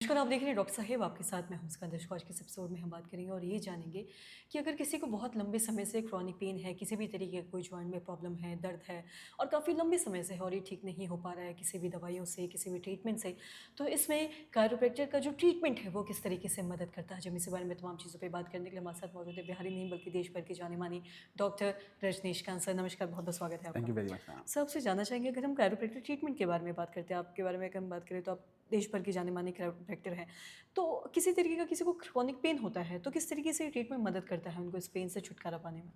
नमस्कार, आप देख रहे हैं डॉक्टर साहेब, आपके साथ मैं हूं मुस्कान दर्शकों। आज के इस एपिसोड में हम बात करेंगे और ये जानेंगे कि अगर किसी को बहुत लंबे समय से क्रोनिक पेन है, किसी भी तरीके का कोई जॉइंट में प्रॉब्लम है, दर्द है और काफ़ी लंबे समय से है और ये ठीक नहीं हो पा रहा है किसी भी दवाइयों से, किसी भी ट्रीटमेंट से, तो इसमें कायरोप्रैक्टर का जो ट्रीटमेंट है वो किस तरीके से मदद करता है। जब इसी बारे में तमाम चीज़ों पर बात करने के लिए हमारे साथ मौजूद है बिहारी नहीं बल्कि देश भर की जाने मानी डॉक्टर रजनीशकांत सर। नमस्कार, बहुत बहुत स्वागत है आपका। Thank you very much ma'am. Sir, आपसे जानना चाहेंगे, अगर हम कायरोप्रैक्टर ट्रीटमेंट के बारे में बात करते हैं, आपके बारे में अगर हम बात करें तो आप देश भर के जाने माने कायरोप्रैक्टर हैं, तो किसी तरीके का किसी को क्रोनिक पेन होता है तो किस तरीके से ट्रीटमेंट मदद करता है उनको इस पेन से छुटकारा पाने में?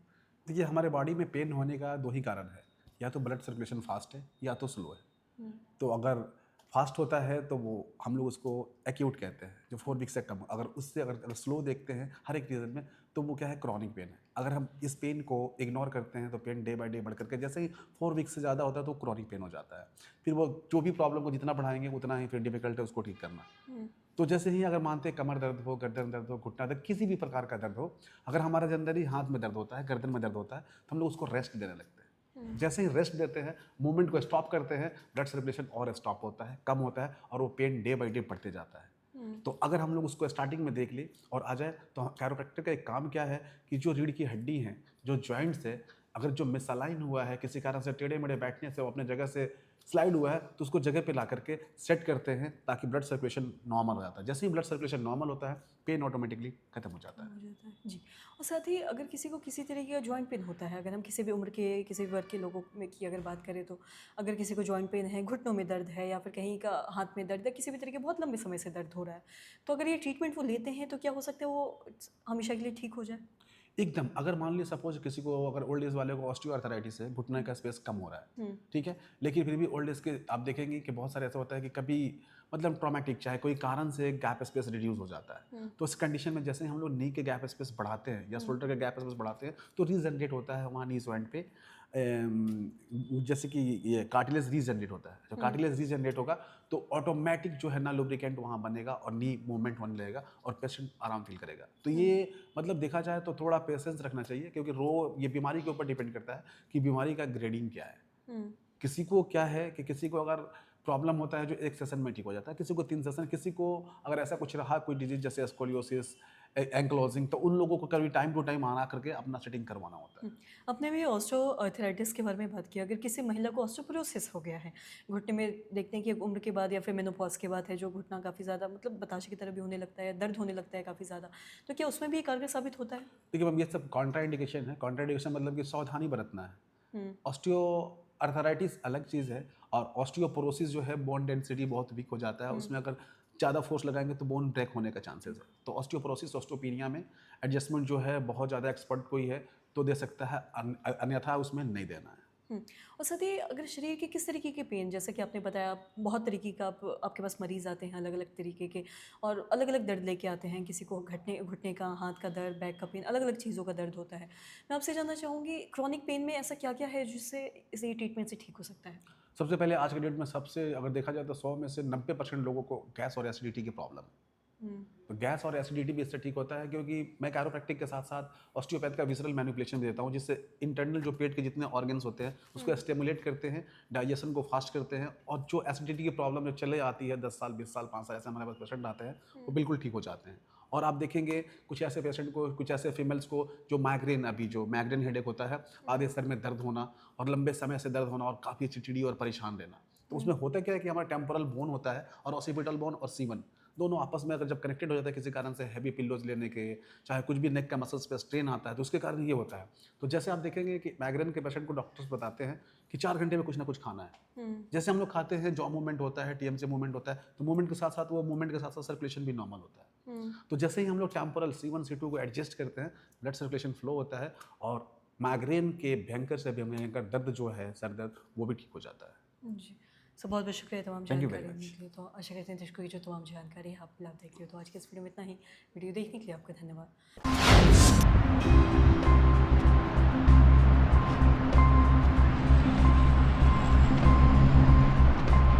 देखिए, हमारे बॉडी में पेन होने का दो ही कारण है, या तो ब्लड सर्कुलेशन फास्ट है या तो स्लो है। तो अगर फास्ट होता है तो वो हम लोग उसको एक्यूट कहते हैं, जो 4 वीक से कम। अगर उससे अगर स्लो देखते हैं हर एक रीजन में, तो वो क्या है, क्रॉनिक पेन है। अगर हम इस पेन को इग्नोर करते हैं तो पेन डे बाय डे बढ़ करके जैसे ही 4 वीक से ज़्यादा होता है तो क्रॉनिक पेन हो जाता है। फिर वो जो भी प्रॉब्लम को जितना बढ़ाएंगे उतना ही फिर डिफिकल्ट है उसको ठीक करना। तो जैसे ही अगर मानते हैं कमर दर्द हो, गर्दन दर्द हो, घुटना दर्द, किसी भी प्रकार का दर्द हो, अगर हमारे अंदर ही हाथ में दर्द होता है, गर्दन में दर्द होता है, तो हम लोग उसको रेस्ट देने लगते हैं। जैसे ही रेस्ट देते हैं, मूवमेंट को स्टॉप करते हैं, ब्लड सर्कुलेशन और स्टॉप होता है, कम होता है और वो पेन डे बाय डे बढ़ते जाता है। तो अगर हम लोग उसको स्टार्टिंग में देख ले और आ जाए, तो कैरोप्रैक्टर का एक काम क्या है कि जो रीढ़ की हड्डी है, जो जॉइंट्स है, अगर जो मिसअलाइन हुआ है, किसी कारण से टेढ़े मेढ़े बैठने से वो अपने जगह से स्लाइड हुआ है, तो उसको जगह पे ला करके सेट करते हैं ताकि ब्लड सर्कुलेशन नॉर्मल हो जाता है। जैसे ही ब्लड सर्कुलेशन नॉर्मल होता है, पेन ऑटोमेटिकली खत्म हो जाता है। जी। और साथ ही अगर किसी को किसी तरीके का जॉइंट पेन होता है, अगर हम किसी भी उम्र के किसी भी वर्ग के लोगों में की अगर बात करें, तो अगर किसी को जॉइंट पेन है, घुटनों में दर्द है या फिर कहीं का हाथ में दर्द है, किसी भी तरीके बहुत लंबे समय से दर्द हो रहा है, तो अगर ये ट्रीटमेंट वो लेते हैं तो क्या हो सकता है वो हमेशा के लिए ठीक हो जाए? एकदम। अगर मान लीजिए सपोज किसी को, अगर ओल्ड एज वाले को ऑस्टियोआर्थराइटिस है, घुटने का स्पेस कम हो रहा है, ठीक है, लेकिन फिर भी ओल्ड एज के आप देखेंगे कि बहुत सारे ऐसा होता है कि कभी मतलब ट्रॉमेटिक चाहे कोई कारण से गैप स्पेस रिड्यूस हो जाता है। तो इस कंडीशन में जैसे ही हम लोग नी के गैप स्पेस बढ़ाते हैं या शोल्डर के गैप स्पेस बढ़ाते हैं, तो रीजनरेट होता है वहाँ नी जॉइंट पे, जैसे कि ये कार्टिलेज रीजनरेट होता है। जब कार्टिलेज रीजनरेट होगा तो ऑटोमेटिक जो है ना लुब्रिकेंट वहाँ बनेगा और नी मूवमेंट होने लगेगा और पेशेंट आराम फील करेगा। तो ये मतलब देखा जाए तो थोड़ा पेशेंस रखना चाहिए, क्योंकि ये बीमारी के ऊपर डिपेंड करता है कि बीमारी का ग्रेडिंग क्या है। किसी को क्या है कि किसी को अगर प्रॉब्लम होता है जो 1 सेशन में ठीक हो जाता है, किसी को 3 सेशन, किसी को अगर ऐसा कुछ रहा कोई डिजीज जैसे स्कोलियोसिस, एंक्लोजिंग, तो उन लोगों को कभी टाइम टू टाइम आना करके अपना सेटिंग करवाना होता है। आपने भी ऑस्टियोआर्थराइटिस के बारे में बात की। अगर किसी महिला को ऑस्टियोपोरोसिस हो गया है घुटने में, देखते हैं कि उम्र के बाद या फिर मेनोपॉज के बाद है, जो घुटना काफ़ी ज़्यादा मतलब बताशे की तरह भी होने लगता है, दर्द होने लगता है काफ़ी ज़्यादा, तो क्या उसमें भी कारगर साबित होता है? देखिए मैम, ये सब कॉन्ट्राइंडिकेशन है। कॉन्ट्राइंडिकेशन मतलब कि सावधानी बरतना है। ऑस्टियोआर्थराइटिस अलग चीज़ है और ऑस्टियोपोरोसिस जो है, बोन डेंसिटी बहुत वीक हो जाता है, उसमें अगर ज़्यादा फोर्स लगाएंगे तो बोन ब्रेक होने का चांसेस है। तो ऑस्टियोपोरोसिस, ऑस्टियोपीनिया में एडजस्टमेंट जो है बहुत ज़्यादा एक्सपर्ट कोई है तो दे सकता है, अन्यथा उसमें नहीं देना है। और साथ ही अगर शरीर के किस तरीके के पेन, जैसे कि आपने बताया बहुत तरीके का आपके पास मरीज़ आते हैं अलग अलग तरीके के और अलग अलग दर्द लेके आते हैं, किसी को घुटने का, हाथ का दर्द, बैक का पेन, अलग अलग चीज़ों का दर्द होता है। मैं आपसे जानना चाहूँगी, क्रॉनिक पेन में ऐसा क्या क्या है जिससे इसे ट्रीटमेंट से ठीक हो सकता है? सबसे पहले आज के डेट में सबसे अगर देखा जाए तो 100 में से 90% लोगों को गैस और एसिडिटी की प्रॉब्लम है। तो गैस और एसिडिटी भी इससे ठीक होता है, क्योंकि मैं कैरोप्रैक्टिक के साथ साथ ऑस्टियोपैथ का विसरल मैनिपुलेशन भी देता हूँ, जिससे इंटरनल जो पेट के जितने ऑर्गन्स होते हैं उसको स्टिमुलेट करते हैं, डाइजेशन को फास्ट करते हैं, और जो एसिडिटी की प्रॉब्लम जो चले आती है 10 साल 20 साल 5 साल ऐसे हमारे पास पेशेंट आते हैं, वो बिल्कुल ठीक हो जाते हैं। और आप देखेंगे कुछ ऐसे पेशेंट को, कुछ ऐसे फीमेल्स को जो माइग्रेन हेडेक होता है, आधे सर में दर्द होना और लंबे समय से दर्द होना और काफ़ी चिड़चिड़ी और परेशान रहना। तो उसमें होता क्या है कि हमारा टेम्पोरल बोन होता है और ऑसिपिटल बोन और C1 दोनों आपस में अगर जब कनेक्टेड हो जाता है किसी कारण से, हैवी पिल्लोज लेने के, चाहे कुछ भी नेक का मसल्स पे स्ट्रेन आता है, तो उसके कारण ये होता है। तो जैसे आप देखेंगे कि माइग्रेन के पेशेंट को डॉक्टर्स बताते हैं कि 4 घंटे में कुछ ना कुछ खाना है। जैसे हम लोग खाते हैं, जॉ मूवमेंट होता है, TMJ मूवमेंट होता है, तो मूवमेंट के साथ साथ वो मूवमेंट के साथ साथ सर्कुलेशन भी नॉर्मल होता है। तो जैसे ही हम लोग टेम्पोरल C1 C2 को एडजस्ट करते हैं, ब्लड सर्कुलेशन फ्लो होता है और माइग्रेन के भयंकर से भयंकर दर्द जो है, सर दर्द, वो भी ठीक हो जाता है। जी। सो बहुत बहुत शुक्रिया तमाम Thank you जानकारी very देने much. के लिए। तो आशा करते हैं दर्शकों की जो तमाम जानकारी है आप लाभ देख लियो। तो आज के इस वीडियो में इतना ही। वीडियो देखने के लिए आपका धन्यवाद।